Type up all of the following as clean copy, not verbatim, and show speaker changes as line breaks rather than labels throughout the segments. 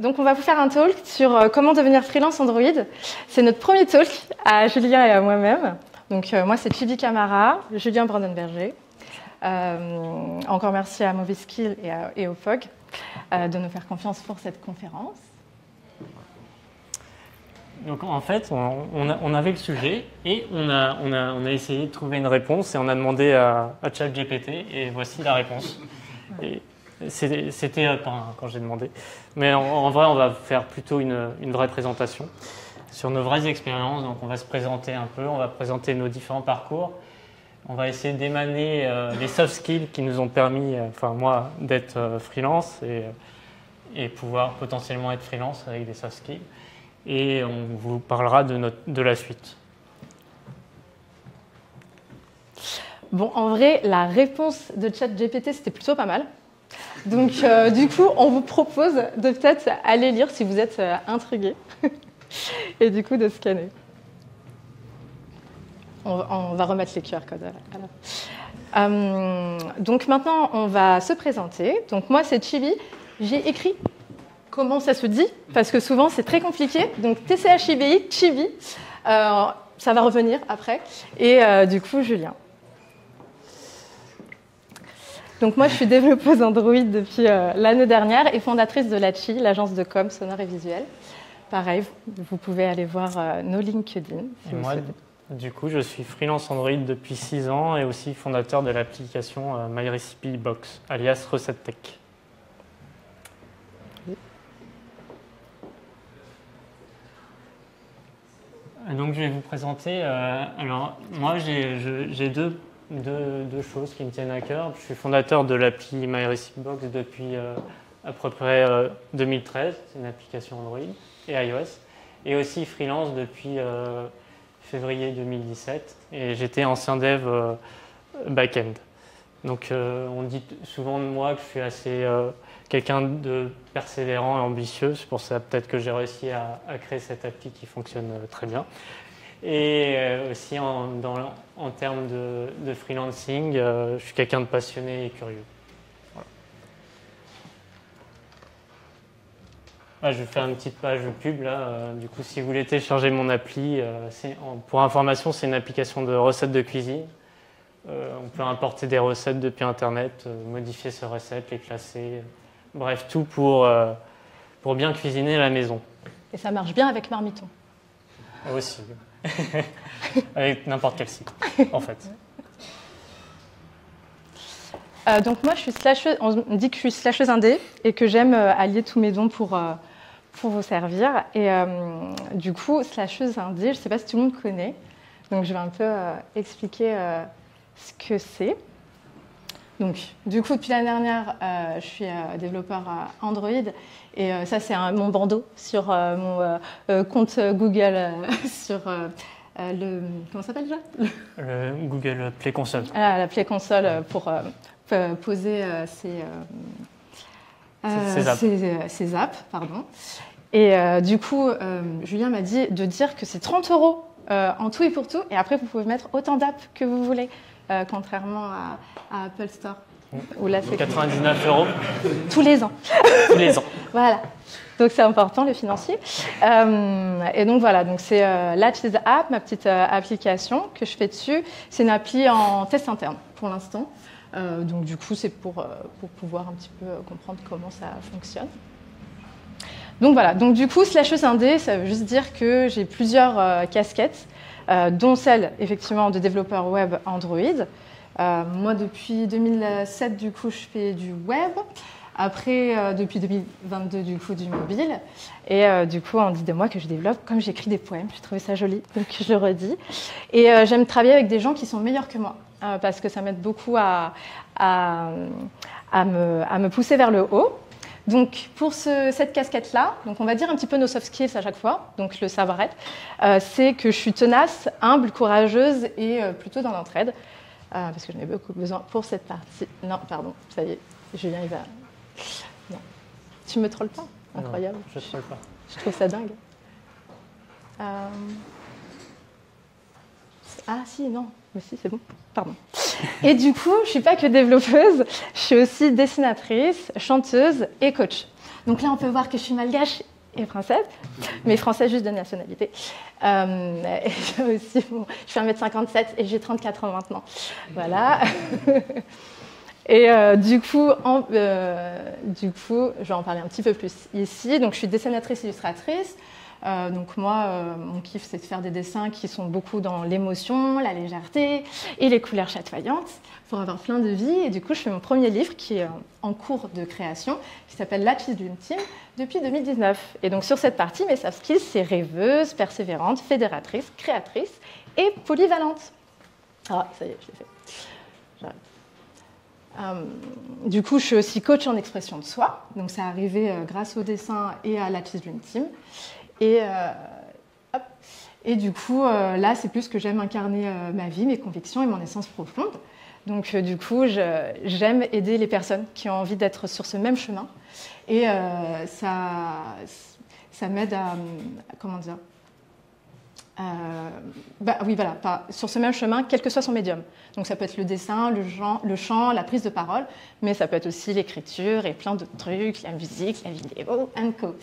Donc on va vous faire un talk sur comment devenir freelance Android. C'est notre premier talk à Julien et à moi-même. Donc moi c'est Chibi Camara, Julien Brandenberger. Encore merci à Moviskill et au FOG de nous faire confiance pour cette conférence.
Donc en fait, on avait le sujet et on a essayé de trouver une réponse et on a demandé à ChatGPT et voici la réponse. Et c'était quand j'ai demandé. Mais en vrai, on va faire plutôt une vraie présentation sur nos vraies expériences. Donc on va se présenter un peu, on va présenter nos différents parcours. On va essayer d'émaner les soft skills qui nous ont permis, enfin moi, d'être freelance et pouvoir potentiellement être freelance avec des soft skills. Et on vous parlera de la suite.
Bon, en vrai, la réponse de ChatGPT, c'était plutôt pas mal. Donc, du coup, on vous propose de peut-être aller lire si vous êtes intrigué et du coup de scanner. On va remettre les QR codes. Donc maintenant, on va se présenter. Donc moi, c'est Chibi. J'ai écrit comment ça se dit, parce que souvent, c'est très compliqué. Donc TCHIBI, Chibi, ça va revenir après. Et du coup, Julien. Donc moi, je suis développeuse Android depuis l'année dernière et fondatrice de l'ACHI, l'agence de com sonore et visuel. Pareil, vous pouvez aller voir nos LinkedIn.
Et moi, du coup, je suis freelance Android depuis 6 ans et aussi fondateur de l'application MyRecipeBox, alias Recette Tech. Donc, je vais vous présenter. Alors, moi, j'ai deux choses qui me tiennent à cœur. Je suis fondateur de l'appli MyRecipeBox depuis à peu près 2013. C'est une application Android et iOS. Et aussi freelance depuis février 2017. Et j'étais ancien dev back-end. Donc, on dit souvent de moi que je suis assez quelqu'un de persévérant et ambitieux. C'est pour ça peut-être que j'ai réussi à créer cette appli qui fonctionne très bien. Et aussi en termes de freelancing, je suis quelqu'un de passionné et curieux. Voilà. Ah, je vais faire une petite page pub là. Du coup, si vous voulez télécharger mon appli, pour information, c'est une application de recettes de cuisine. On peut importer des recettes depuis Internet, modifier ces recettes, les classer. Bref, tout pour bien cuisiner à la maison.
Et ça marche bien avec Marmiton.
Aussi. Avec n'importe quel site, en fait.
Donc moi, je suis slasheuse, on me dit que je suis slasheuse indé et que j'aime allier tous mes dons pour vous servir. Et du coup, slasheuse indé, je ne sais pas si tout le monde connaît. Donc je vais un peu expliquer ce que c'est. Donc, du coup, depuis l'année dernière, je suis développeur Android et ça, c'est mon bandeau sur mon compte Google sur le... Comment ça s'appelle déjà ?
Le Google Play Console.
Ah, la Play Console pour poser ces apps. Pardon. Et du coup, Julien m'a dit de dire que c'est 30 € en tout et pour tout. Et après, vous pouvez mettre autant d'apps que vous voulez. Contrairement à Apple Store. Où là, c'est
99 €.
Tous les ans.
Tous les ans.
Voilà. Donc c'est important, le financier. Et donc voilà, donc c'est Latch is App, ma petite application que je fais dessus. C'est une appli en test interne pour l'instant. Donc du coup, c'est pour pouvoir un petit peu comprendre comment ça fonctionne. Donc voilà, donc du coup, slasheuse indé, ça veut juste dire que j'ai plusieurs casquettes. Dont celle, effectivement, de développeur web Android. Moi, depuis 2007, du coup, je fais du web. Après, depuis 2022, du coup, du mobile. Et du coup, on dit de moi que je développe comme j'écris des poèmes. J'ai trouvé ça joli, donc je le redis. Et j'aime travailler avec des gens qui sont meilleurs que moi, parce que ça m'aide beaucoup à me pousser vers le haut. Donc, pour cette casquette-là, donc on va dire un petit peu nos soft skills à chaque fois, donc le savoir-être, c'est que je suis tenace, humble, courageuse et plutôt dans l'entraide, parce que j'en ai beaucoup besoin pour cette partie. Non, pardon, ça y est, Julien, il va... Non. Tu me trolles pas ? Incroyable.
Non, je ne troll pas.
Je trouve ça dingue. Ah si, non, mais si, c'est bon, pardon. Et du coup, je ne suis pas que développeuse, je suis aussi dessinatrice, chanteuse et coach. Donc là, on peut voir que je suis malgache et française, mais française juste de nationalité. Et aussi, bon, je fais 1m57 et j'ai 34 ans maintenant. Voilà. Et du coup, je vais en parler un petit peu plus ici. Donc, je suis dessinatrice illustratrice. Donc moi, mon kiff, c'est de faire des dessins qui sont beaucoup dans l'émotion, la légèreté et les couleurs chatoyantes pour avoir plein de vie. Et du coup, je fais mon premier livre qui est en cours de création, qui s'appelle Latchis Dream Team, depuis 2019. Et donc sur cette partie, mes soft skills, c'est rêveuse, persévérante, fédératrice, créatrice et polyvalente. Ah, ça y est, je l'ai fait. J'arrête. Du coup, je suis aussi coach en expression de soi. Donc ça arrivé grâce au dessin et à Latchis Dream Team. Et du coup, là, c'est plus que j'aime incarner ma vie, mes convictions et mon essence profonde. Donc, du coup, j'aime aider les personnes qui ont envie d'être sur ce même chemin. Et ça m'aide à, comment dire, oui, voilà, sur ce même chemin, quel que soit son médium. Donc ça peut être le dessin, le chant, la prise de parole, mais ça peut être aussi l'écriture et plein d'autres trucs, la musique, la vidéo, and co.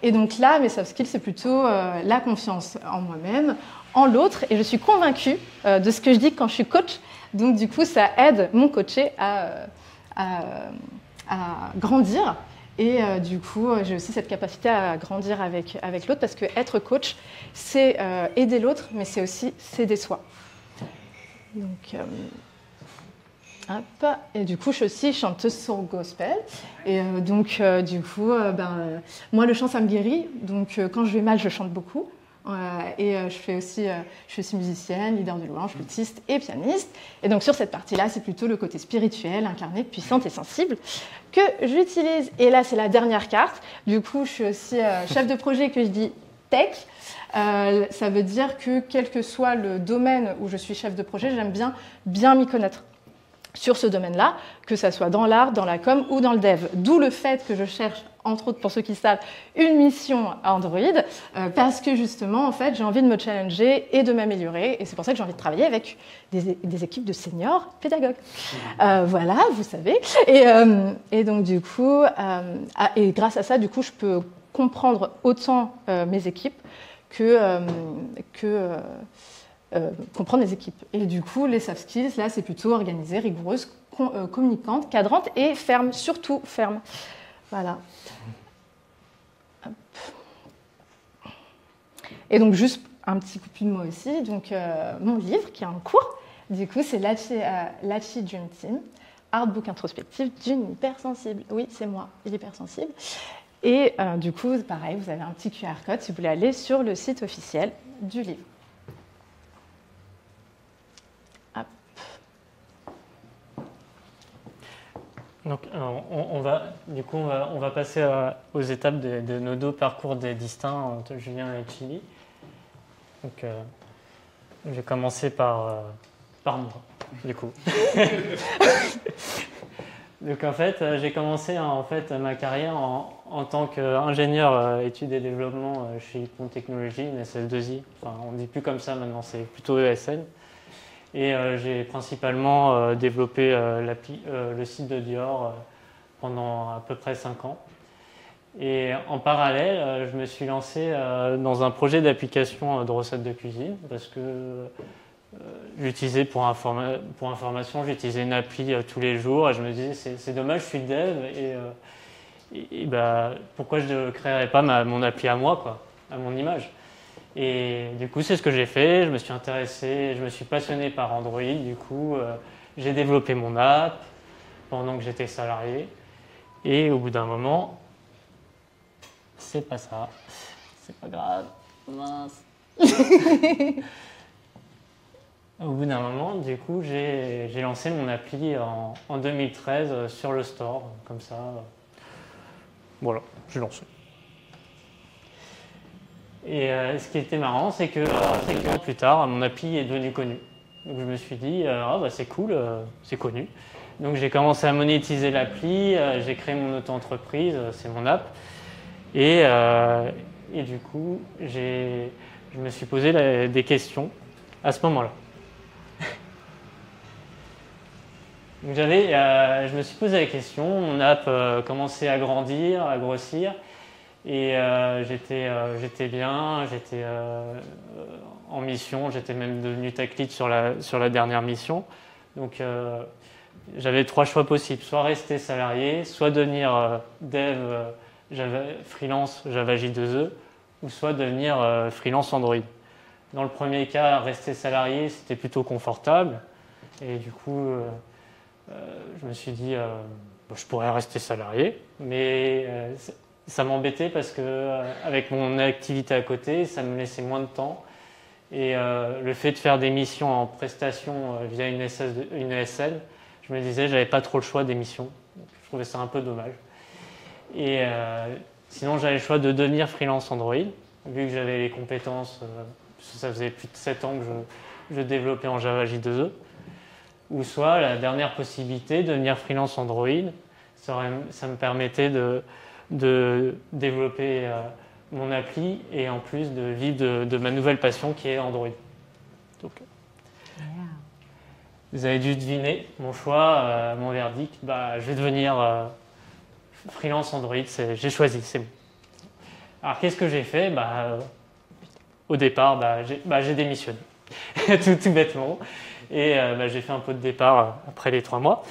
Et donc là, mes soft skills, c'est plutôt la confiance en moi-même, en l'autre, et je suis convaincue de ce que je dis quand je suis coach. Donc du coup, ça aide mon coaché à grandir. Et du coup, j'ai aussi cette capacité à grandir avec l'autre parce que être coach, c'est aider l'autre, mais c'est aussi s'aider soi. Donc, hop. Et du coup, je suis aussi chanteuse soul gospel. Et donc, du coup, moi, le chant, ça me guérit. Donc, quand je vais mal, je chante beaucoup. Et je suis aussi musicienne, leader de louange, flûtiste et pianiste. Et donc sur cette partie-là, c'est plutôt le côté spirituel, incarné, puissante et sensible que j'utilise. Et là, c'est la dernière carte. Du coup, je suis aussi chef de projet que je dis tech. Ça veut dire que quel que soit le domaine où je suis chef de projet, j'aime bien m'y connaître sur ce domaine-là, que ça soit dans l'art, dans la com ou dans le dev. D'où le fait que je cherche, entre autres pour ceux qui savent, une mission Android, parce que justement, en fait, j'ai envie de me challenger et de m'améliorer, et c'est pour ça que j'ai envie de travailler avec des équipes de seniors pédagogues. Voilà, vous savez. Et donc, du coup, et grâce à ça, du coup, je peux comprendre autant mes équipes que comprendre les équipes. Et du coup, les soft skills, là, c'est plutôt organisée, rigoureuse, communicante, cadrante et ferme, surtout ferme. Voilà. Hop. Et donc, juste un petit coup de mots aussi. Donc, mon livre qui est en cours, du coup, c'est Latchis Dream Team, artbook introspectif d'une hypersensible. Oui, c'est moi, l'hypersensible. Et du coup, pareil, vous avez un petit QR code si vous voulez aller sur le site officiel du livre.
Donc, on va passer aux étapes de nos deux parcours distincts entre Julien et Chili. Donc, je vais commencer par moi, du coup. Donc, en fait, j'ai commencé ma carrière en tant qu'ingénieur études et développement chez Ypon Technologies, une SS2I. Enfin, on ne dit plus comme ça maintenant, c'est plutôt ESN. Et j'ai principalement développé le site de Dior pendant à peu près 5 ans. Et en parallèle, je me suis lancé dans un projet d'application de recettes de cuisine parce que j'utilisais pour information, j'utilisais une appli tous les jours et je me disais c'est dommage, je suis dev et pourquoi je ne créerais pas mon appli à moi, quoi, à mon image. Et du coup, c'est ce que j'ai fait. Je me suis intéressé, je me suis passionné par Android. Du coup, j'ai développé mon app pendant que j'étais salarié. Et au bout d'un moment, c'est pas ça. C'est pas grave. Mince. Au bout d'un moment, du coup, j'ai lancé mon appli en 2013 sur le store. Comme ça. Voilà, j'ai lancé. Et ce qui était marrant, c'est que plus tard, mon appli est devenu connu. Donc je me suis dit, c'est cool, c'est connu. Donc j'ai commencé à monétiser l'appli, j'ai créé mon auto-entreprise, c'est mon app. Et du coup, je me suis posé des questions à ce moment-là. Donc je me suis posé la question, mon app commençait à grandir, à grossir, et j'étais bien, j'étais en mission, j'étais même devenu tech lead sur la dernière mission. Donc j'avais 3 choix possibles, soit rester salarié, soit devenir dev freelance Java J2E, ou soit devenir freelance Android. Dans le premier cas, rester salarié, c'était plutôt confortable, et du coup, je me suis dit, je pourrais rester salarié, mais ça m'embêtait parce que avec mon activité à côté, ça me laissait moins de temps. Et le fait de faire des missions en prestation via une ESN, je me disais, j'avais pas trop le choix des missions. Donc, je trouvais ça un peu dommage. Et sinon, j'avais le choix de devenir freelance Android, vu que j'avais les compétences. Ça faisait plus de 7 ans que je développais en Java J2E. Ou soit la dernière possibilité, devenir freelance Android, ça me permettait de développer mon appli et en plus de vivre de ma nouvelle passion qui est Android. Donc, vous avez dû deviner mon choix, mon verdict. Je vais devenir freelance Android, j'ai choisi, c'est bon. Alors qu'est-ce que j'ai fait? Au départ, j'ai démissionné, tout bêtement. Et j'ai fait un pot de départ après les 3 mois.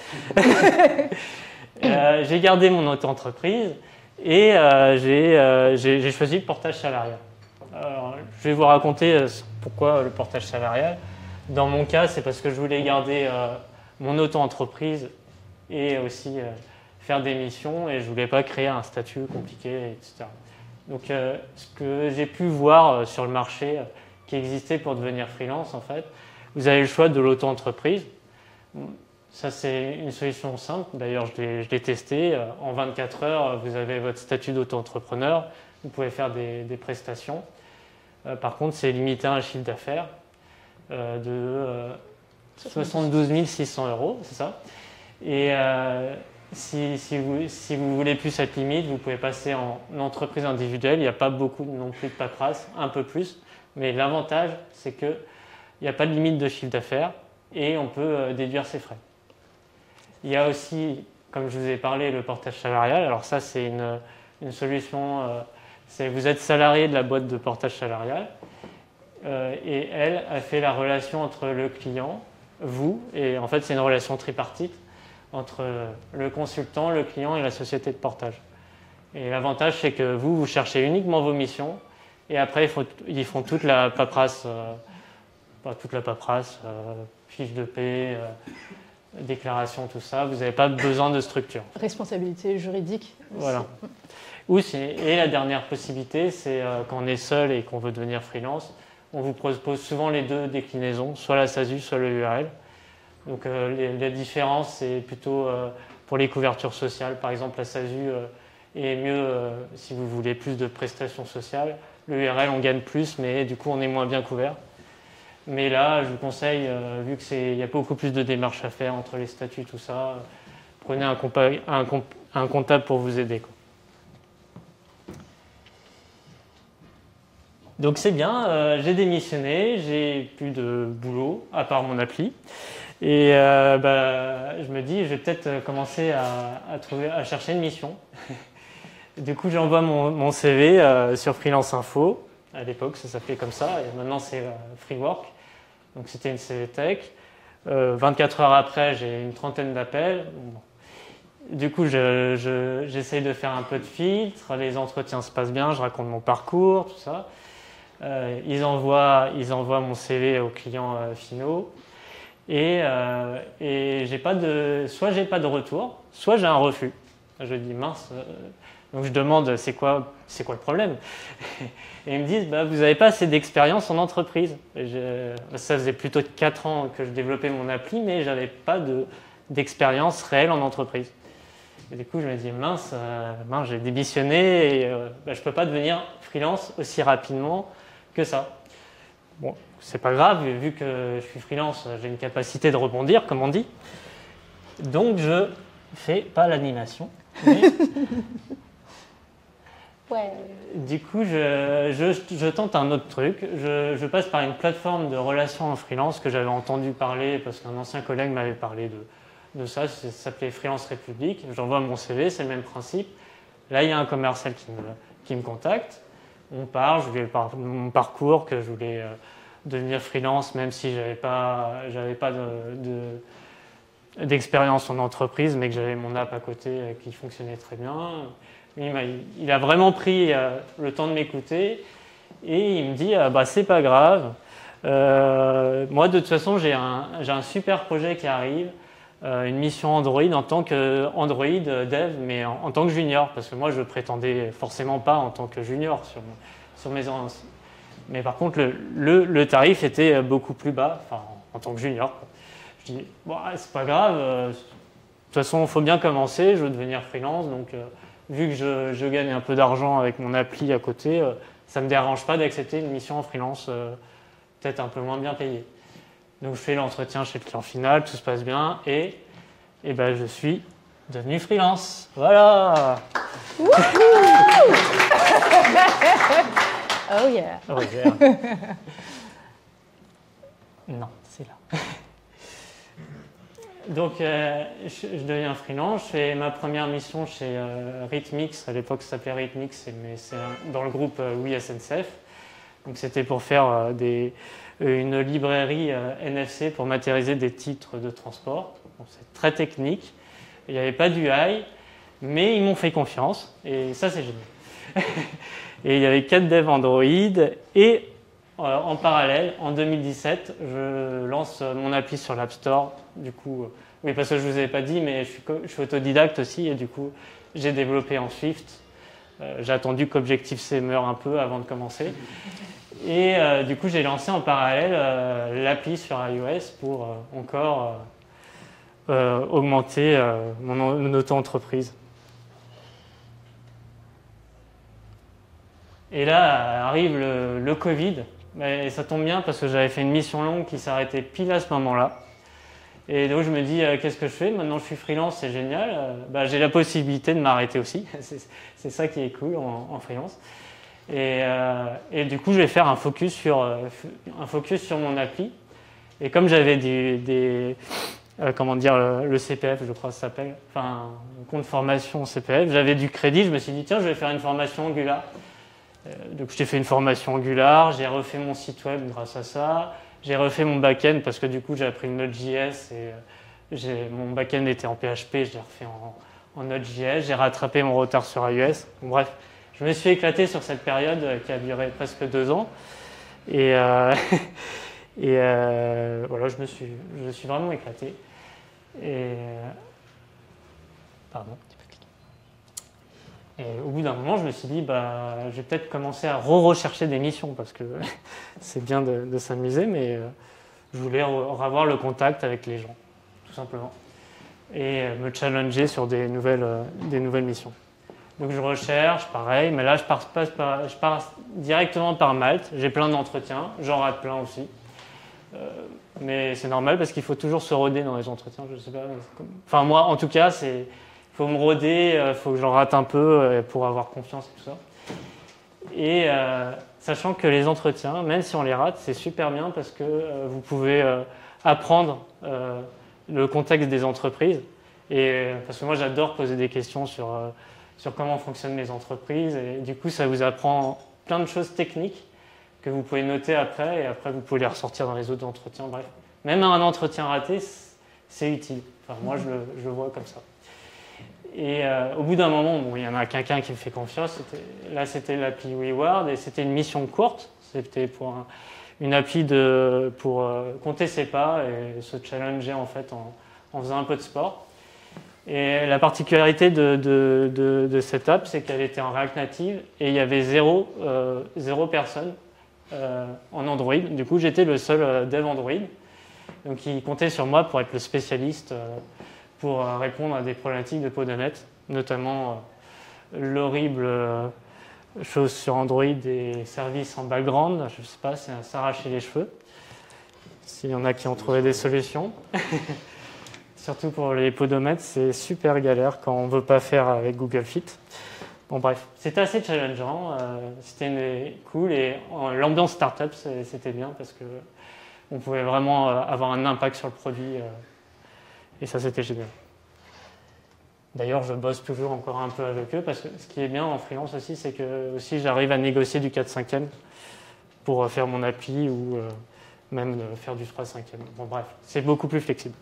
J'ai gardé mon auto-entreprise et j'ai choisi le portage salarial. Alors, je vais vous raconter pourquoi le portage salarial. Dans mon cas, c'est parce que je voulais garder mon auto-entreprise et aussi faire des missions et je ne voulais pas créer un statut compliqué, etc. Donc, ce que j'ai pu voir sur le marché qui existait pour devenir freelance, en fait, vous avez le choix de l'auto-entreprise. Ça, c'est une solution simple. D'ailleurs, je l'ai testé. En 24 heures, vous avez votre statut d'auto-entrepreneur. Vous pouvez faire des prestations. Par contre, c'est limité à un chiffre d'affaires de 72 600 €, c'est ça. Et si vous voulez plus cette limite, vous pouvez passer en entreprise individuelle. Il n'y a pas beaucoup non plus de paperasse, un peu plus. Mais l'avantage, c'est qu'il n'y a pas de limite de chiffre d'affaires et on peut déduire ses frais. Il y a aussi, comme je vous ai parlé, le portage salarial. Alors ça, c'est une solution. Vous êtes salarié de la boîte de portage salarial et elle a fait la relation entre le client, vous, et en fait, c'est une relation tripartite entre le consultant, le client et la société de portage. Et l'avantage, c'est que vous cherchez uniquement vos missions et après, ils font toute la paperasse, fiche de paie, déclaration, tout ça. Vous n'avez pas besoin de structure.
Responsabilité juridique.
Voilà. Et la dernière possibilité, c'est quand on est seul et qu'on veut devenir freelance, on vous propose souvent les 2 déclinaisons, soit la SASU, soit le URL. Donc la différence, c'est plutôt pour les couvertures sociales. Par exemple, la SASU est mieux si vous voulez plus de prestations sociales. Le URL, on gagne plus, mais du coup, on est moins bien couvert. Mais là, je vous conseille, vu qu'il y a beaucoup plus de démarches à faire entre les statuts, tout ça, prenez un comptable pour vous aider, quoi. Donc c'est bien, j'ai démissionné, j'ai plus de boulot, à part mon appli. Et je me dis, je vais peut-être commencer à chercher une mission. Du coup, j'envoie mon CV sur Freelance Info. À l'époque, ça s'appelait comme ça, et maintenant c'est Freework. Donc c'était une CV Tech. 24 heures après, j'ai une trentaine d'appels. Du coup, j'essaye de faire un peu de filtre, les entretiens se passent bien, je raconte mon parcours, tout ça. Ils envoient mon CV aux clients finaux. Et soit j'ai pas de retour, soit j'ai un refus. Je dis mince. Donc je demande c'est quoi le problème? Et ils me disent vous n'avez pas assez d'expérience en entreprise. Ça faisait plutôt 4 ans que je développais mon appli, mais j'avais pas d'expérience réelle en entreprise. Et du coup je me dis mince, j'ai démissionné et je peux pas devenir freelance aussi rapidement que ça. Bon, c'est pas grave, vu que je suis freelance, j'ai une capacité de rebondir, comme on dit. Donc je fais pas l'animation. Mais...
Ouais.
Du coup, je tente un autre truc. Je passe par une plateforme de relations en freelance que j'avais entendu parler parce qu'un ancien collègue m'avait parlé de ça, ça s'appelait Freelance République. J'envoie mon CV, c'est le même principe. Là, il y a un commercial qui me contacte. On parle, je lui parle de mon parcours, que je voulais devenir freelance, même si j'avais pas d'expérience en entreprise, mais que j'avais mon app à côté qui fonctionnait très bien. Il a vraiment pris le temps de m'écouter et il me dit bah, c'est pas grave. Moi, de toute façon, j'ai un super projet qui arrive, une mission Android en tant que Android dev, mais en tant que junior, parce que moi, je prétendais forcément pas en tant que junior sur mes annonces. Mais par contre, le tarif était beaucoup plus bas, enfin, en tant que junior, quoi. Je dis, bon, c'est pas grave, de toute façon, il faut bien commencer, je veux devenir freelance, donc vu que je gagne un peu d'argent avec mon appli à côté, ça ne me dérange pas d'accepter une mission en freelance, peut-être un peu moins bien payée. Donc je fais l'entretien chez le client final, tout se passe bien, et ben, je suis devenu freelance. Voilà.
Oh yeah.
Oh yeah. Non, c'est là. Donc, je deviens freelance. Je fais ma première mission chez Rhythmix. À l'époque, ça s'appelait Rhythmix, mais c'est dans le groupe Oui SNCF. Donc, c'était pour faire une librairie NFC pour matérialiser des titres de transport. Donc, c'est très technique. Il n'y avait pas d'UI, mais ils m'ont fait confiance. Et ça, c'est génial. Et il y avait 4 devs Android. Et en parallèle, en 2017, je lance mon appli sur l'App Store. Du coup, oui, parce que je ne vous avais pas dit, mais je suis autodidacte aussi. Et du coup, j'ai développé en Swift. J'ai attendu qu'Objective-C meure un peu avant de commencer. Et du coup, j'ai lancé en parallèle l'appli sur iOS pour encore augmenter mon auto-entreprise. Et là arrive le Covid. Et ça tombe bien parce que j'avais fait une mission longue qui s'arrêtait pile à ce moment-là. Et donc je me dis, qu'est-ce que je fais? Maintenant je suis freelance, c'est génial. J'ai la possibilité de m'arrêter aussi. C'est ça qui est cool en freelance. Et du coup, je vais faire un focus sur mon appli. Et comme j'avais le CPF, je crois que ça s'appelle, enfin, un compte formation CPF, j'avais du crédit, je me suis dit, tiens, je vais faire une formation Angular. Donc, j'ai fait une formation Angular, j'ai refait mon site web grâce à ça, j'ai refait mon back-end parce que du coup, j'ai appris Node.js et mon back-end était en PHP, je l'ai refait en Node.js, j'ai rattrapé mon retard sur iOS. Bon, bref. Je me suis éclaté sur cette période qui a duré presque 2 ans. Et voilà, je me suis vraiment éclaté. Pardon. Et au bout d'un moment, je me suis dit, je vais peut-être commencer à rechercher des missions parce que c'est bien de s'amuser, mais je voulais avoir le contact avec les gens, tout simplement, et me challenger sur des nouvelles missions. Donc je recherche, pareil, mais là je pars directement par Malte. J'ai plein d'entretiens, j'en rate plein aussi. Mais c'est normal parce qu'il faut toujours se roder dans les entretiens. Je sais pas. Enfin moi, en tout cas, il faut me roder, il faut que j'en rate un peu pour avoir confiance et tout ça. Et sachant que les entretiens, même si on les rate, c'est super bien parce que vous pouvez apprendre le contexte des entreprises. Et parce que moi, j'adore poser des questions sur comment fonctionnent les entreprises. Et du coup, ça vous apprend plein de choses techniques que vous pouvez noter après. Et après, vous pouvez les ressortir dans les autres entretiens. Bref, même un entretien raté, c'est utile. Enfin, moi, je le vois comme ça. Et au bout d'un moment, il y en a quelqu'un qui me fait confiance. Là, c'était l'appli WeWard et c'était une mission courte. C'était pour une appli pour compter ses pas et se challenger en fait en faisant un peu de sport. Et la particularité de cette app, c'est qu'elle était en React Native et il y avait zéro personne en Android. Du coup, j'étais le seul dev Android. Donc, il comptait sur moi pour être le spécialiste pour répondre à des problématiques de Podonet, notamment l'horrible chose sur Android des services en background. Je ne sais pas, c'est à s'arracher les cheveux. S'il y en a qui ont trouvé des solutions. Surtout pour les podomètres, c'est super galère quand on ne veut pas faire avec Google Fit. Bon bref, c'était assez challengeant, c'était cool et l'ambiance startup c'était bien parce qu'on pouvait vraiment avoir un impact sur le produit Et ça, c'était génial. D'ailleurs, je bosse toujours encore un peu avec eux parce que ce qui est bien en freelance aussi, c'est que aussi j'arrive à négocier du 4/5e pour faire mon appli ou même faire du 3/5e. Bon, bref, c'est beaucoup plus flexible.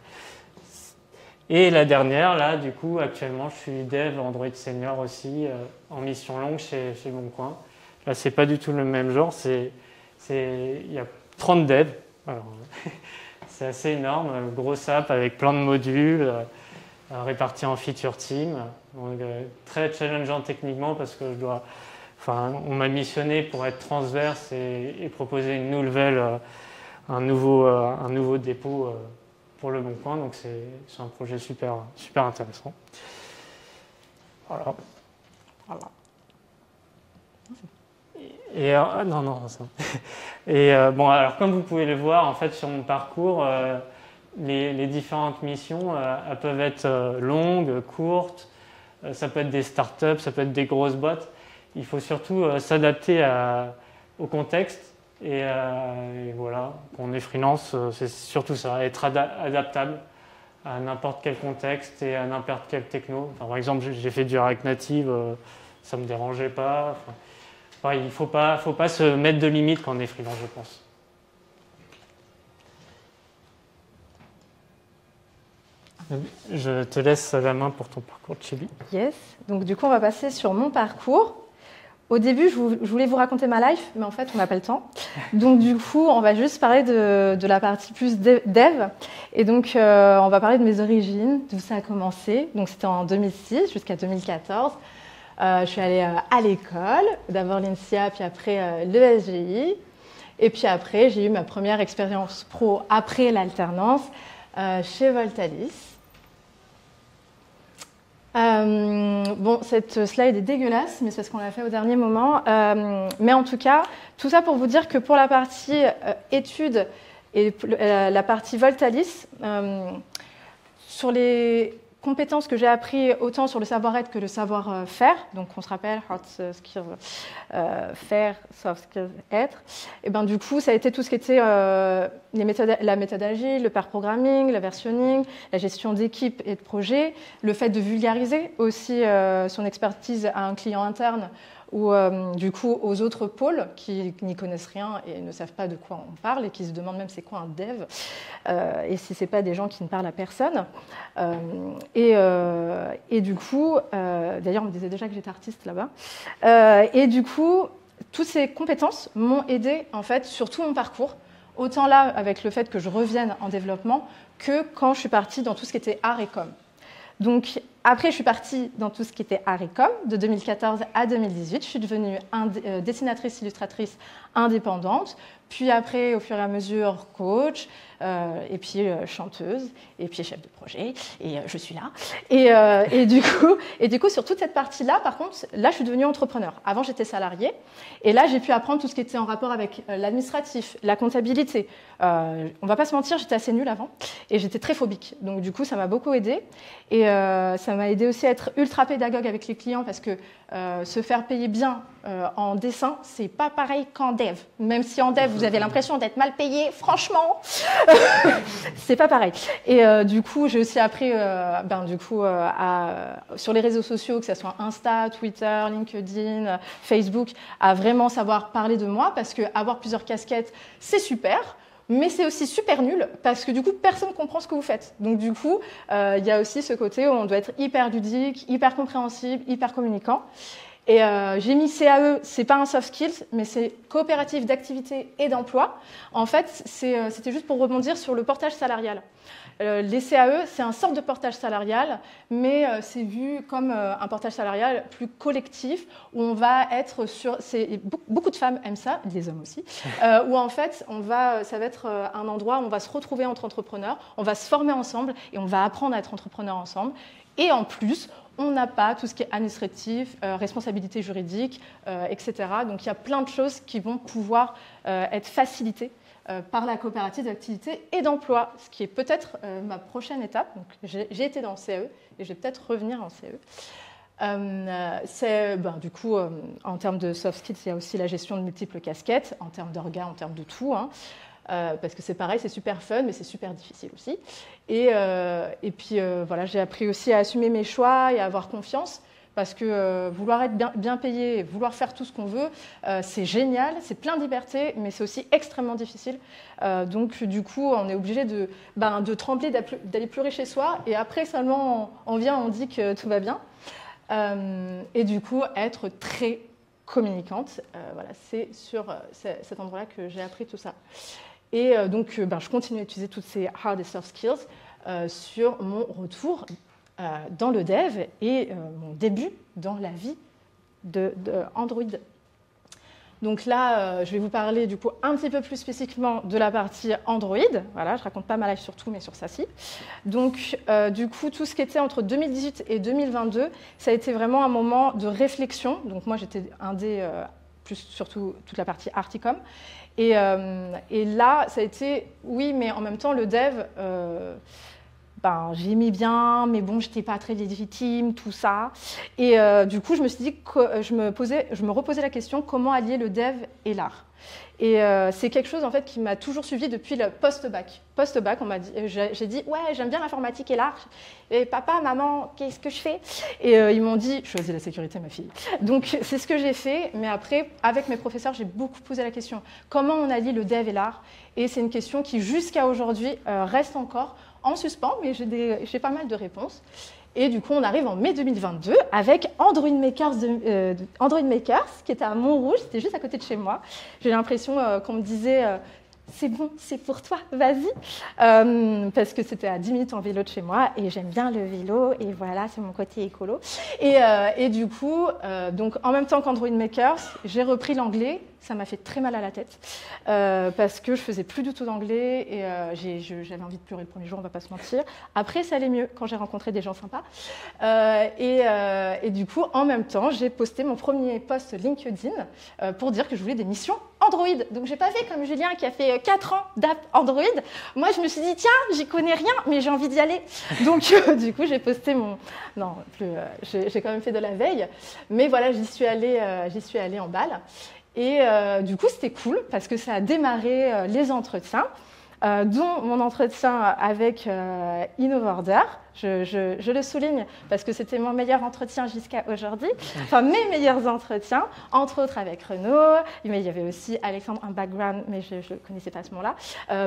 Et la dernière, là, du coup, actuellement, je suis dev Android senior aussi en mission longue chez Boncoin. Là, c'est pas du tout le même genre. Il y a 30 devs. Alors, c'est assez énorme, gros app avec plein de modules. Répartis en feature team. Donc, très challengeant techniquement parce que on m'a missionné pour être transverse et proposer une nouvelle, un nouveau dépôt pour le Boncoin. Donc c'est un projet super intéressant. Voilà. Et non, ça. Et bon, alors comme vous pouvez le voir, en fait, sur mon parcours. Les différentes missions, elles peuvent être longues, courtes, ça peut être des startups, ça peut être des grosses boîtes. Il faut surtout s'adapter au contexte et voilà, quand on est freelance, c'est surtout ça, être adaptable à n'importe quel contexte et à n'importe quel techno. Enfin, par exemple, j'ai fait du React Native, ça ne me dérangeait pas. Enfin, il ne faut pas se mettre de limites quand on est freelance, je pense. Je te laisse la main pour ton parcours de Chili.
Yes. Donc du coup, on va passer sur mon parcours. Au début, je voulais vous raconter ma life, mais en fait, on n'a pas le temps. Donc du coup, on va juste parler de la partie plus dev. Et donc, on va parler de mes origines, d'où ça a commencé. Donc c'était en 2006 jusqu'à 2014. Je suis allée à l'école, d'abord l'INSEA, puis après l'ESGI. Et puis après, j'ai eu ma première expérience pro après l'alternance chez Voltalis. Bon, cette slide est dégueulasse, mais c'est ce qu'on a fait au dernier moment. Mais en tout cas, tout ça pour vous dire que pour la partie études et la partie Voltalis, sur les compétences que j'ai appris autant sur le savoir-être que le savoir-faire, donc on se rappelle hard skills, faire, soft skills, être, et ben du coup ça a été tout ce qui était la méthode agile, le pair programming, le versionning, la gestion d'équipe et de projet, le fait de vulgariser aussi son expertise à un client interne ou du coup aux autres pôles qui n'y connaissent rien et ne savent pas de quoi on parle et qui se demandent même c'est quoi un dev et si c'est pas des gens qui ne parlent à personne et du coup d'ailleurs on me disait déjà que j'étais artiste là-bas et du coup toutes ces compétences m'ont aidé en fait sur tout mon parcours, autant là avec le fait que je revienne en développement que quand je suis partie dans tout ce qui était art et com. Donc, après, je suis partie dans tout ce qui était art et com, de 2014 à 2018. Je suis devenue dessinatrice, illustratrice indépendante. Puis après, au fur et à mesure, coach, et puis chanteuse, et puis chef de projet, et je suis là. Et du coup, sur toute cette partie-là, par contre, là, je suis devenue entrepreneur. Avant, j'étais salariée, et là, j'ai pu apprendre tout ce qui était en rapport avec l'administratif, la comptabilité. On va pas se mentir, j'étais assez nulle avant, et j'étais très phobique. Donc, du coup, ça m'a beaucoup aidée. Et ça m'a aidé aussi à être ultra pédagogue avec les clients, parce que se faire payer bien en dessin, c'est pas pareil qu'en dev. Même si en dev, vous avez l'impression d'être mal payé, franchement, c'est pas pareil. Et du coup, j'ai aussi appris sur les réseaux sociaux, que ce soit Insta, Twitter, LinkedIn, Facebook, à vraiment savoir parler de moi, parce que avoir plusieurs casquettes, c'est super. Mais c'est aussi super nul parce que du coup, personne ne comprend ce que vous faites. Donc du coup, il y a aussi ce côté où on doit être hyper ludique, hyper compréhensible, hyper communicant. Et j'ai mis CAE, c'est pas un soft skills, mais c'est coopérative d'activité et d'emploi. En fait, c'était juste pour rebondir sur le portage salarial. Les CAE, c'est un sorte de portage salarial, mais c'est vu comme un portage salarial plus collectif, où on va être sur... Beaucoup de femmes aiment ça, des hommes aussi, où en fait, ça va être un endroit où on va se retrouver entre entrepreneurs, on va se former ensemble et on va apprendre à être entrepreneurs ensemble. Et en plus, on n'a pas tout ce qui est administratif, responsabilité juridique, etc. Donc il y a plein de choses qui vont pouvoir être facilitées par la coopérative d'activité et d'emploi, ce qui est peut-être ma prochaine étape. Donc, j'ai été dans le CAE et je vais peut-être revenir en CAE. Du coup, en termes de soft skills, il y a aussi la gestion de multiples casquettes, en termes d'orgas, en termes de tout. parce que c'est pareil, c'est super fun, mais c'est super difficile aussi. Et puis, voilà, j'ai appris aussi à assumer mes choix et à avoir confiance. Parce que vouloir être bien payé, vouloir faire tout ce qu'on veut, c'est génial, c'est plein de liberté, mais c'est aussi extrêmement difficile. Donc, du coup, on est obligé de trembler, d'aller pleurer chez soi, et après seulement on vient, on dit que tout va bien. Et du coup, être très communicante, voilà, c'est sur cet endroit-là que j'ai appris tout ça. Et donc, je continue à utiliser toutes ces hard et soft skills sur mon retour dans le dev et mon début dans la vie de Android. Donc là, je vais vous parler du coup un petit peu plus spécifiquement de la partie Android. Voilà, je raconte pas ma life sur tout, mais sur ça si. Donc du coup, tout ce qui était entre 2018 et 2022, ça a été vraiment un moment de réflexion. Donc moi, j'étais indé, plus surtout toute la partie Articom. Et là, ça a été, oui, mais en même temps, le dev... j'aimais bien, mais bon, je n'étais pas très légitime, tout ça. Et du coup, je me suis dit que je me reposais la question, comment allier le dev et l'art? Et c'est quelque chose en fait qui m'a toujours suivi depuis le post-bac. Post-bac, j'ai dit, ouais, j'aime bien l'informatique et l'art. Et papa, maman, qu'est-ce que je fais? Et ils m'ont dit, choisis la sécurité, ma fille. Donc, c'est ce que j'ai fait. Mais après, avec mes professeurs, j'ai beaucoup posé la question, comment on allie le dev et l'art? Et c'est une question qui, jusqu'à aujourd'hui, reste encore en suspens, mais j'ai pas mal de réponses. Et du coup, on arrive en mai 2022 avec Android Makers, qui était à Montrouge, c'était juste à côté de chez moi. J'ai l'impression qu'on me disait c'est bon, c'est pour toi, vas-y. Parce que c'était à 10 minutes en vélo de chez moi et j'aime bien le vélo et voilà, c'est mon côté écolo. Et du coup, donc, en même temps qu'Android Makers, j'ai repris l'anglais. Ça m'a fait très mal à la tête parce que je faisais plus du tout d'anglais et j'avais envie de pleurer le premier jour, on va pas se mentir. Après, ça allait mieux quand j'ai rencontré des gens sympas. Et du coup, en même temps, j'ai posté mon premier post LinkedIn pour dire que je voulais des missions Android. Donc, j'ai pas fait comme Julien qui a fait 4 ans d'app Android. Moi, je me suis dit, tiens, j'y connais rien, mais j'ai envie d'y aller. Donc, du coup, j'ai posté mon... Non, j'ai quand même fait de la veille. Mais voilà, j'y suis allée en balle. Et du coup, c'était cool parce que ça a démarré les entretiens, dont mon entretien avec InnoVorder. Je le souligne parce que c'était mon meilleur entretien jusqu'à aujourd'hui. Enfin, mes meilleurs entretiens, entre autres avec Renaud. Mais il y avait aussi Alexandre, un background, mais je ne connaissais pas à ce moment-là.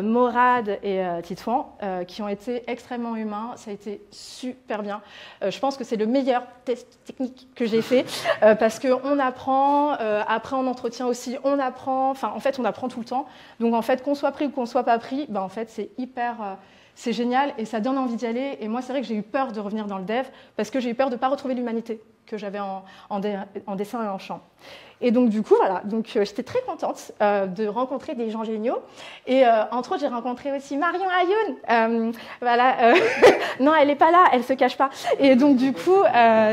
Morad et Titouan, qui ont été extrêmement humains. Ça a été super bien. Je pense que c'est le meilleur test technique que j'ai fait parce qu'on apprend. Après, en entretien aussi, on apprend. Enfin, en fait, on apprend tout le temps. Donc, en fait, qu'on soit pris ou qu'on soit pas pris, en fait, c'est hyper... c'est génial et ça donne envie d'y aller. Et moi, c'est vrai que j'ai eu peur de revenir dans le dev parce que j'ai eu peur de ne pas retrouver l'humanité que j'avais en dessin et en chant. Et donc, du coup, voilà. Donc, j'étais très contente de rencontrer des gens géniaux. Et entre autres, j'ai rencontré aussi Marion Ayoun. Voilà. Non, elle n'est pas là, elle ne se cache pas. Et donc, du coup,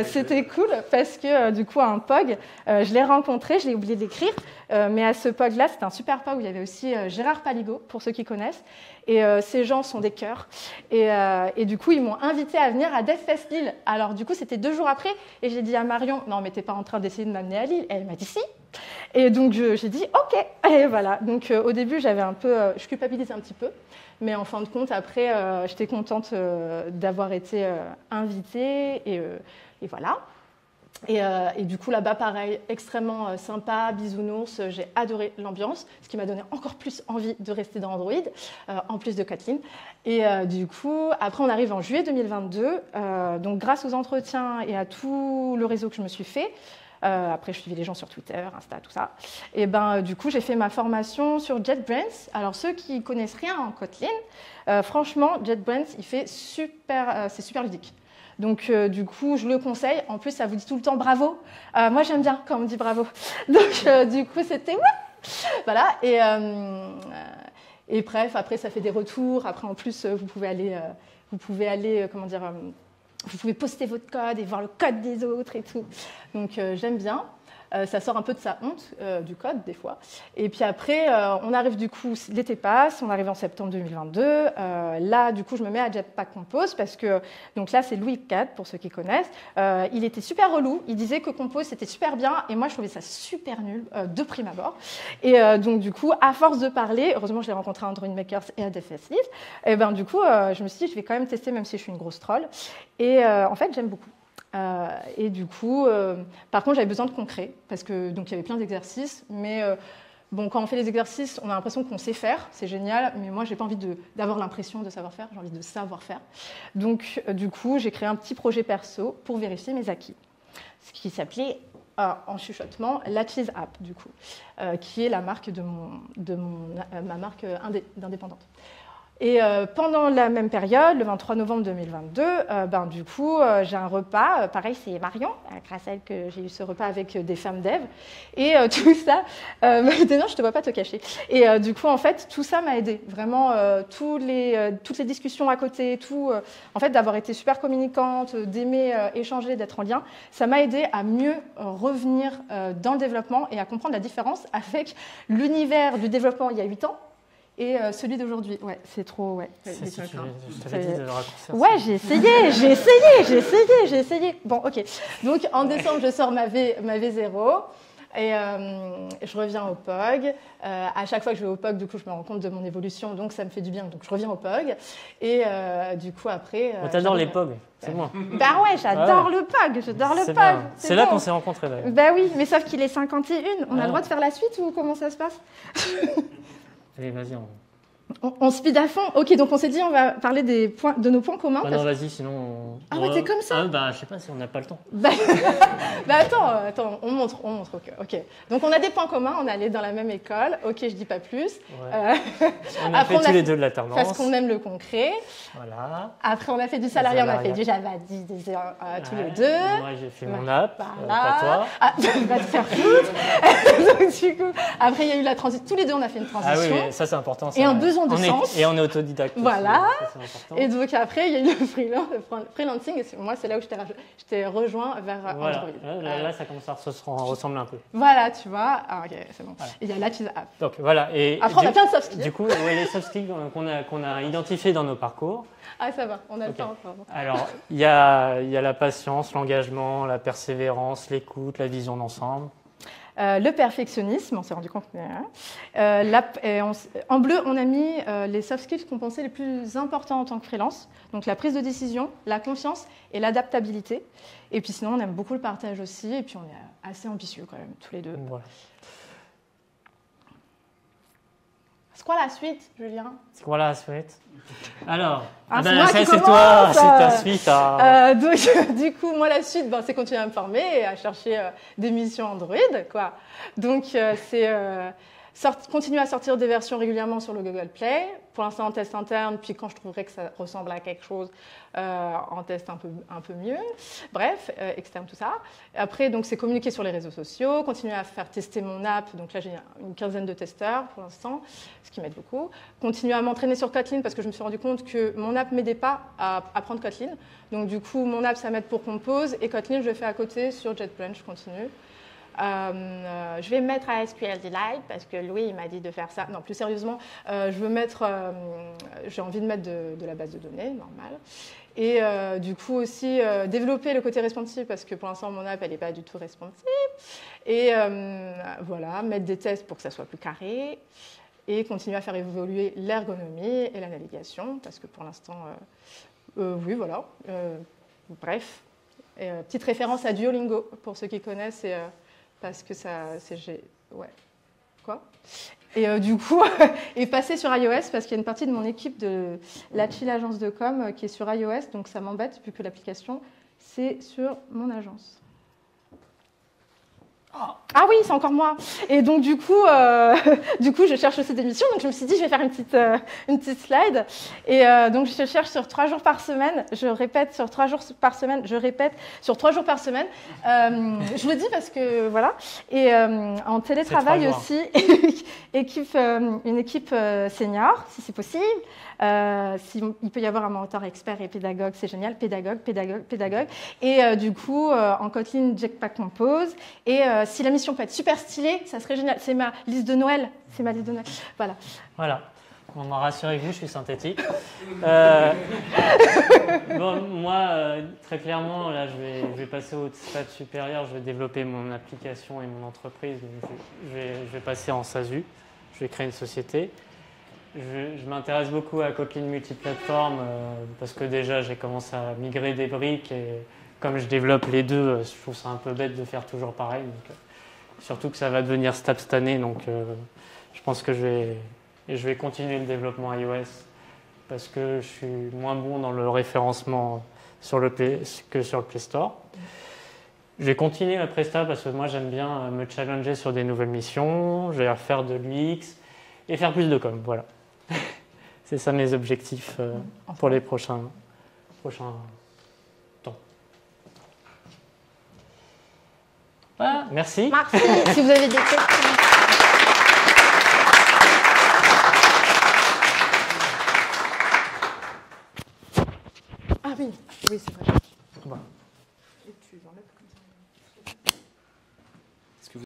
c'était cool parce que, du coup, à un POG, je l'ai rencontré, je l'ai oublié d'écrire. Mais à ce POG-là, c'était un super POG où il y avait aussi Gérard Paligo, pour ceux qui connaissent. Et ces gens sont des cœurs. Et du coup, ils m'ont invité à venir à DevFest Lille. Alors, du coup, c'était 2 jours après. Et j'ai dit à Marion, non, mais t'es pas en train d'essayer de m'amener à Lille. Elle m'a dit si. Et donc, j'ai dit OK. Et voilà. Donc, au début, j'avais un peu, je culpabilisais un petit peu. Mais en fin de compte, après, j'étais contente d'avoir été invitée. Et voilà. Et du coup, là-bas, pareil, extrêmement sympa, bisounours, j'ai adoré l'ambiance, ce qui m'a donné encore plus envie de rester dans Android, en plus de Kathleen. Et du coup, après, on arrive en juillet 2022, donc grâce aux entretiens et à tout le réseau que je me suis fait, après, je suivais les gens sur Twitter, Insta, tout ça. Et du coup, j'ai fait ma formation sur JetBrains. Alors, ceux qui connaissent rien en Kotlin, franchement, JetBrains, c'est super ludique. Donc, du coup, je le conseille. En plus, ça vous dit tout le temps bravo. Moi, j'aime bien quand on me dit bravo. Donc, du coup, c'était voilà. Et bref, après, ça fait des retours. Après, en plus, vous pouvez aller, comment dire, vous pouvez poster votre code et voir le code des autres et tout. Donc, j'aime bien. ça sort un peu de sa honte du code des fois. Et puis après, on arrive du coup, l'été passe, on arrive en septembre 2022. Là, du coup, je me mets à Jetpack Compose parce que, donc là, c'est Louis IV pour ceux qui connaissent. Il était super relou. Il disait que Compose c'était super bien et moi, je trouvais ça super nul de prime abord. Et donc du coup, à force de parler, heureusement, je l'ai rencontré à Android Makers et à DevFacilities. Et ben du coup, je me suis dit, je vais quand même tester, même si je suis une grosse troll. Et en fait, j'aime beaucoup. Et du coup, par contre, j'avais besoin de concret, parce que donc il y avait plein d'exercices, mais bon, quand on fait les exercices, on a l'impression qu'on sait faire, c'est génial, mais moi, j'ai pas envie d'avoir l'impression de savoir faire, j'ai envie de savoir faire. Donc, du coup, j'ai créé un petit projet perso pour vérifier mes acquis, ce qui s'appelait en chuchotement la Cheese App, du coup, qui est la marque ma marque d'indépendante. Et pendant la même période, le 23 novembre 2022, du coup, j'ai un repas. Pareil, c'est Marion, grâce à elle que j'ai eu ce repas avec des femmes dev. Et tout ça, non, je ne te vois pas te cacher. Et du coup, en fait, tout ça m'a aidé. Vraiment, toutes les discussions à côté, en fait, d'avoir été super communicante, d'aimer échanger, d'être en lien, ça m'a aidé à mieux revenir dans le développement et à comprendre la différence avec l'univers du développement il y a 8 ans. Et celui d'aujourd'hui, ouais, c'est trop, ouais.
Je t'avais dit de raccourcir.
Ouais, j'ai essayé. Bon, ok. Donc, en décembre, je sors ma V0 et je reviens au POG. À chaque fois que je vais au POG, du coup, je me rends compte de mon évolution, donc ça me fait du bien. Donc, je reviens au POG. Et du coup, après...
t'adores les POG, c'est moi.
Bah ouais, j'adore le POG,
C'est là qu'on s'est rencontrés, d'ailleurs.
Bah oui, mais sauf qu'il est 51. On a le droit de faire la suite ou comment ça se passe?
Allez, vas-y.
On speed à fond. Ok, donc on s'est dit on va parler de nos points communs.
Non, vas-y, sinon...
Ah ouais, t'es comme ça?
Je sais pas si on n'a pas le temps.
Attends, on montre. Ok. Donc on a des points communs, on est allé dans la même école. Ok, je dis pas plus.
Ouais. On a fait tous les deux de l'alternance.
Parce qu'on aime le concret.
Voilà.
Après, on a fait du salariat, on a fait du Java 10 tous les deux.
Moi, j'ai fait mon app,
voilà.
pas toi.
Va te faire foutre. Donc, du coup, après, il y a eu la transition. Tous les deux, on a fait une transition.
Ah oui, mais ça, c'est important.
Et un besoin de sens.
Et on est autodidacte.
Voilà.
Aussi, ça,
et donc après, il y a eu le freelancing. Et moi, c'est là où je t'ai rejoint vers Android.
Là, ça commence à ressembler un peu.
Voilà, tu vois. Ah, ok, c'est bon. Voilà. Et il y a la Cheese App.
Donc voilà. Et
après, on a plein de soft skills.
Du coup, les soft skills qu'on a identifiés dans nos parcours.
Ah, ça va, on a le temps encore.
Alors, il y a la patience, l'engagement, la persévérance, l'écoute, la vision d'ensemble.
Le perfectionnisme, on s'est rendu compte. En bleu, on a mis les soft skills qu'on pensait les plus importants en tant que freelance. Donc la prise de décision, la confiance et l'adaptabilité. Et puis sinon, on aime beaucoup le partage aussi. Et puis on est assez ambitieux quand même, tous les deux.
Voilà.
C'est quoi la suite, Julien?
C'est quoi la suite? Alors,
c'est
toi, c'est ta suite.
Donc, du coup, moi, la suite, c'est continuer à me former et à chercher des missions Android, quoi. Donc, c'est continuer à sortir des versions régulièrement sur le Google Play. Pour l'instant, en test interne, puis quand je trouverai que ça ressemble à quelque chose, en test un peu mieux. Bref, externe, tout ça. Après, donc, c'est communiquer sur les réseaux sociaux, continuer à faire tester mon app. Donc là, j'ai une quinzaine de testeurs pour l'instant, ce qui m'aide beaucoup. Continuer à m'entraîner sur Kotlin parce que je me suis rendu compte que mon app ne m'aidait pas à apprendre Kotlin. Donc du coup, mon app, ça m'aide pour Compose et Kotlin, je le fais à côté sur JetBrains, je continue. Je vais me mettre à SQL Delight parce que Louis il m'a dit de faire ça. Non, plus sérieusement, j'ai envie de mettre de la base de données, normal. Et du coup aussi développer le côté responsive parce que pour l'instant mon app elle n'est pas du tout responsive. Et voilà, mettre des tests pour que ça soit plus carré et continuer à faire évoluer l'ergonomie et la navigation parce que pour l'instant, oui voilà. Bref, petite référence à Duolingo pour ceux qui connaissent. Parce que ouais. Quoi? Et du coup, et passer sur iOS parce qu'il y a une partie de mon équipe de la Chill agence de com qui est sur iOS, donc ça m'embête vu que l'application c'est sur mon agence. Ah oui, c'est encore moi. Et donc du coup, je cherche aussi des missions. Donc je me suis dit, je vais faire une petite slide. Et donc je cherche sur 3 jours par semaine. Je répète sur 3 jours par semaine. Je le dis parce que voilà. Et en télétravail aussi, une équipe senior, si c'est possible. Il peut y avoir un mentor expert et pédagogue, c'est génial. Pédagogue, pédagogue, pédagogue. Et du coup, en Kotlin, Jetpack Compose. Et si la mission peut être super stylée, ça serait génial. C'est ma liste de Noël. C'est ma liste de Noël. Voilà.
Voilà. On m'a rassuré que je suis synthétique. Bon, moi, très clairement, là, je vais passer au stade supérieur. Je vais développer mon application et mon entreprise. Donc je vais passer en SASU. Je vais créer une société. Je m'intéresse beaucoup à Kotlin multiplateforme parce que déjà, j'ai commencé à migrer des briques. Et comme je développe les deux, je trouve ça un peu bête de faire toujours pareil. Donc, surtout que ça va devenir stable cette année. Donc, je pense que je vais continuer le développement iOS parce que je suis moins bon dans le référencement que sur le Play Store. Je vais continuer la Presta parce que moi j'aime bien me challenger sur des nouvelles missions, je vais faire de l'UX et faire plus de com. Voilà. C'est ça mes objectifs pour les prochains temps. Voilà, merci.
Merci. Si vous avez des questions. Ah oui, c'est vrai.
Voilà.
Et tu enlèves comme